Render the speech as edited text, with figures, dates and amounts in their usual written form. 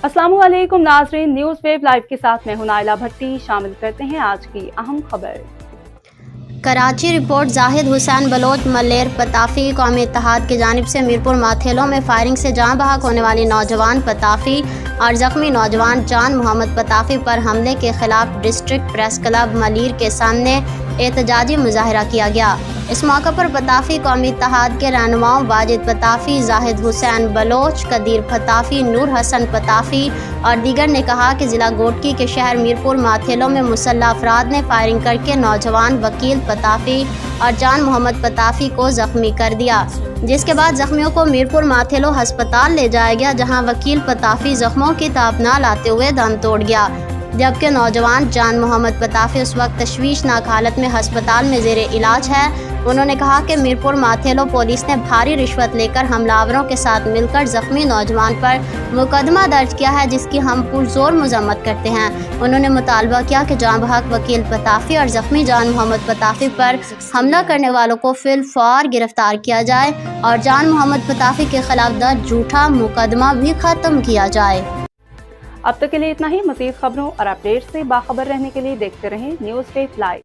अस्सलामुअलैकुम नाज़रीन, news wave live के साथ मैं हूं नाइला भट्टी। शामिल करते हैं आज की अहम खबर। कराची रिपोर्ट जाहिद हुसैन बलोच मलेर पताफी कौमी इत्तेहाद की जानिब से मीरपुर माथेलों में फायरिंग से जाँ बहक होने वाली नौजवान पताफी और ज़ख्मी नौजवान जान मोहम्मद पताफी पर हमले के खिलाफ डिस्ट्रिक्ट प्रेस क्लब मलीर के सामने एहतजाजी मुजाहरा किया गया। इस मौके पर पताफी कौमी इत्तेहाद के रहनुमाओं वाजिद पताफी, जाहिद हुसैन बलोच, कदीर पताफी, नूर हसन पताफी और दीगर ने कहा कि ज़िला गोटकी के शहर मीरपुर माथेलों में मुसल्लह अफराद ने फायरिंग करके नौजवान वकील पताफी और जान मोहम्मद पताफी को ज़ख्मी कर दिया, जिसके बाद ज़ख्मियों को मीरपुर माथेलो अस्पताल ले जाया गया, जहां वकील पताफी ज़ख्मों की ताब न लाते हुए दम तोड़ गया, जबकि नौजवान जान मोहम्मद पताफी उस वक्त तशवीशनाक हालत में अस्पताल में ज़ेरे इलाज है। उन्होंने कहा कि मीरपुर माथेलो पुलिस ने भारी रिश्वत लेकर हमलावरों के साथ मिलकर ज़ख्मी नौजवान पर मुकदमा दर्ज किया है, जिसकी हम पुरजोर मजम्मत करते हैं। उन्होंने मुतालबा किया कि जाँ बहक वकील पताफी और ज़ख्मी जान मोहम्मद पताफी पर हमला करने वालों को फिलफौर गिरफ्तार किया जाए और जान मोहम्मद पताफी के खिलाफ दर्ज झूठा मुकदमा भी ख़त्म किया जाए। अब तक के लिए इतना ही। मज़ीद खबरों और अपडेट से बाखबर रहने के लिए देखते रहें न्यूज़ वेव लाइव।